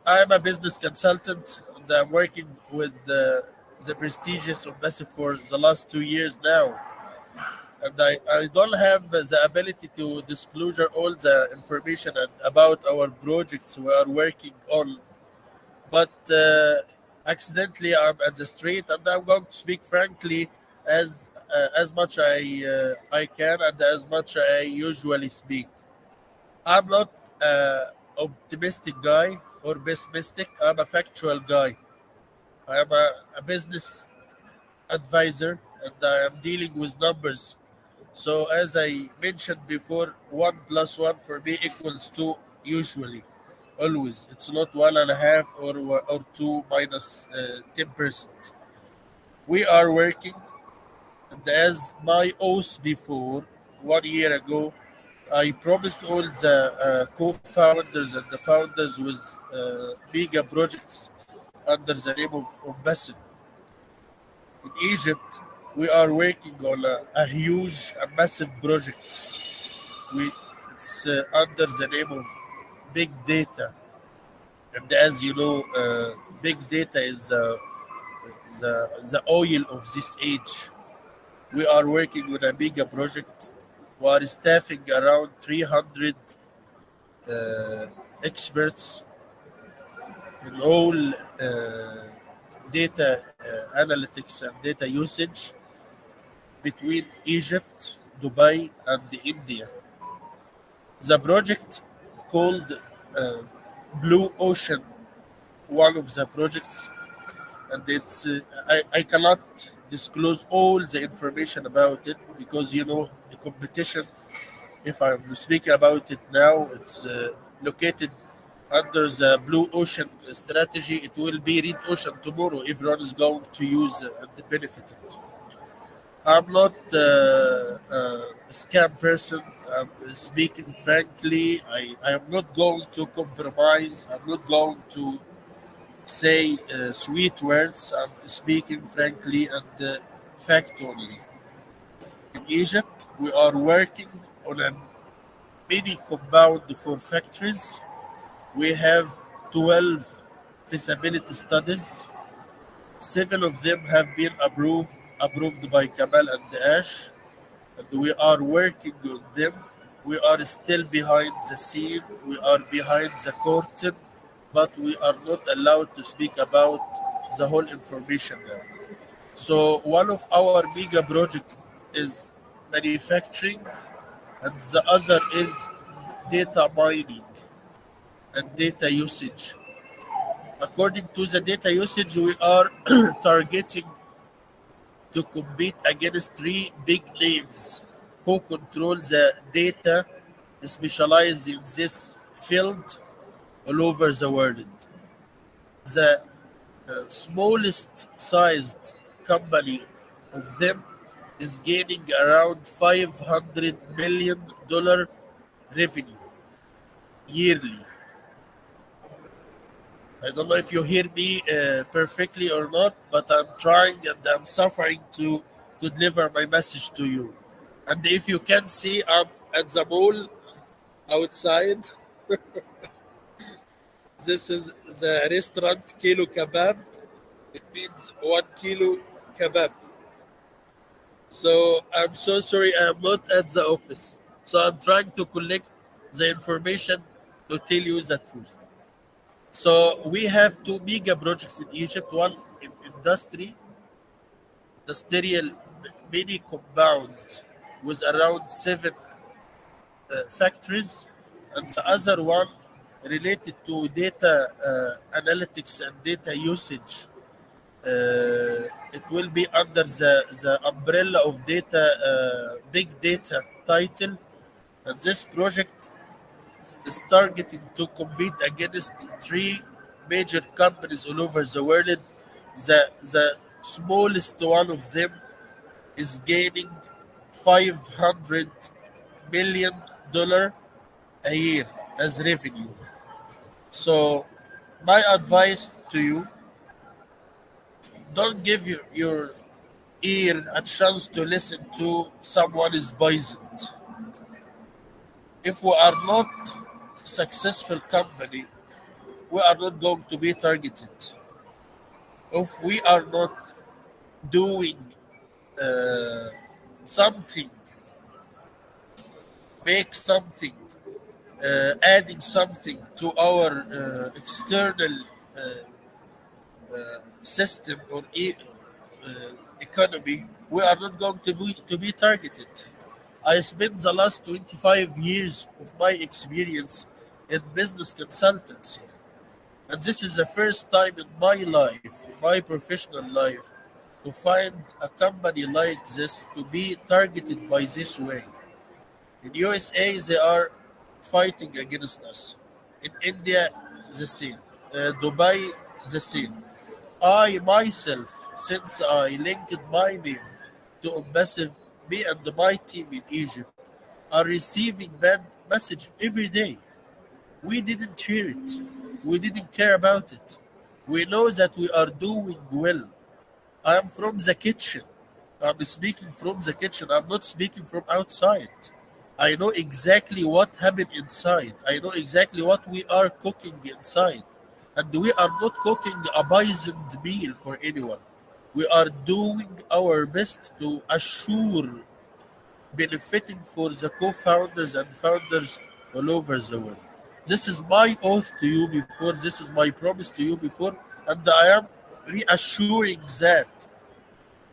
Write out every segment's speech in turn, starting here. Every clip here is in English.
I'm a business consultant and I'm working with the prestigious embassy for the last 2 years now. And I don't have the ability to disclosure all the information about our projects we are working on. But accidentally, I'm at the street, and I'm going to speak frankly as much I can and as much I usually speak. I'm not optimistic guy or pessimistic. I'm a factual guy. I am a business advisor, and I am dealing with numbers. So as I mentioned before, 1 plus 1 for me equals 2 usually. Always. It's not 1.5 or 2 minus 10%. We are working, and as my oath before, 1 year ago, I promised all the co-founders and the founders with mega projects under the name of Massive. In Egypt, we are working on a huge, a massive project. It's under the name of big data, and as you know, big data is the oil of this age. We are working with a mega project. We are staffing around 300 experts in all data analytics and data usage between Egypt, Dubai, and India. The project called Blue Ocean, one of the projects, and it's I cannot disclose all the information about it because the competition. If I'm speaking about it now, it's located under the Blue Ocean strategy. It will be Red Ocean tomorrow. Everyone is going to use and benefit it. I'm not a scam person. I'm speaking frankly. I am not going to compromise. I'm not going to say sweet words. I'm speaking frankly and fact only. In Egypt, we are working on a mini compound for factories. We have 12 feasibility studies. 7 of them have been approved by Kamal and Ash, and we are working on them. We are still behind the scene. We are behind the curtain, but we are not allowed to speak about the whole information now. So one of our mega projects is manufacturing, and the other is data mining and data usage. According to the data usage, we are targeting to compete against 3 big names who control the data specialized in this field all over the world. The smallest sized company of them is gaining around $500 million revenue yearly. I don't know if you hear me perfectly or not, but I'm trying and I'm suffering to deliver my message to you. And if you can see, I'm at the mall outside. This is the restaurant Kilo Kebab. It means 1 kilo kebab. So I'm so sorry I'm not at the office. So I'm trying to collect the information to tell you the truth. So we have 2 mega projects in Egypt. One in industrial mini compound with around 7 factories, and the other one related to data analytics and data usage. It will be under the umbrella of data, big data title. And this project is targeting to compete against 3 major companies all over the world. The smallest one of them is gaining $500 million a year as revenue. So my advice to you, don't give your ear a chance to listen to someone is poisoned. If we are not successful company, we are not going to be targeted. If we are not doing uh, something, make something, adding something to our external system or economy, we are not going to be targeted. I spent the last 25 years of my experience in business consultancy, and this is the first time in my life, my professional life, to find a company like this to be targeted by this way. In USA, they are fighting against us. In India, the same. Dubai, the same. I myself, since I linked my name to Massive, me and my team in Egypt are receiving bad message every day. We didn't hear it. We didn't care about it. We know that we are doing well. I am from the kitchen. I'm speaking from the kitchen. I'm not speaking from outside. I know exactly what happened inside. I know exactly what we are cooking inside. And we are not cooking a poisoned meal for anyone. We are doing our best to assure benefiting for the co-founders and founders all over the world. This is my oath to you before, this is my promise to you before, and I am reassuring that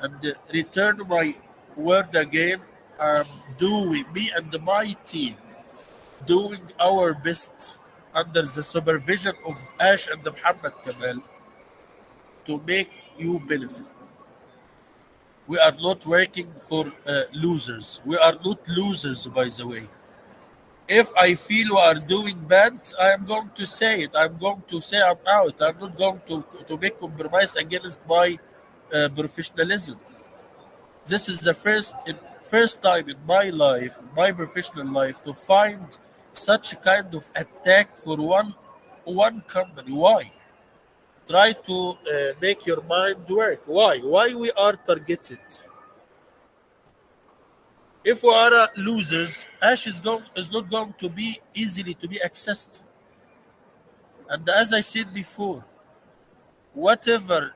and return my word again. I'm doing, me and my team, doing our best under the supervision of Ash and Muhammad Kamal to make you benefit. We are not working for losers. We are not losers, by the way. If I feel we are doing bad, I am going to say it. I'm going to say I'm out. I'm not going to make compromise against my professionalism. This is the first time in my life, my professional life, to find such a kind of attack for one company. Why? Try to make your mind work. Why? Why we are targeted? If we are losers, Ash is not going to be easily to be accessed. And as I said before, whatever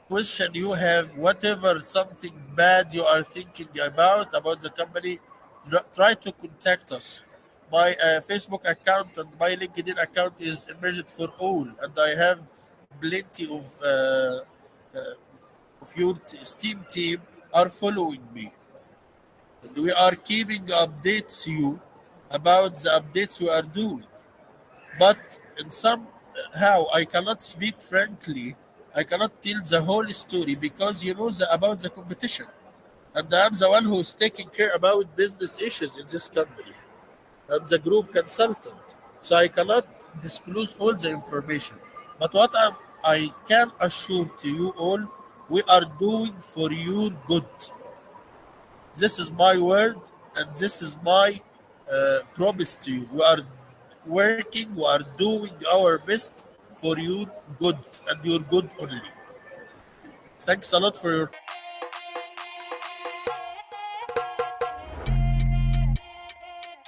question you have, whatever something bad you are thinking about the company, try to contact us. My Facebook account and my LinkedIn account is emerged for all, and I have plenty of your esteemed team are following me. And we are keeping updates you about the updates we are doing. But in somehow I cannot speak frankly. I cannot tell the whole story because you know about the competition, and I'm the one who's taking care about business issues in this company. I'm the group consultant, so I cannot disclose all the information. But I can assure to you all, we are doing for your good. This is my word, and this is my promise to you. We are working, we are doing our best for your good and your good only. Thanks a lot for your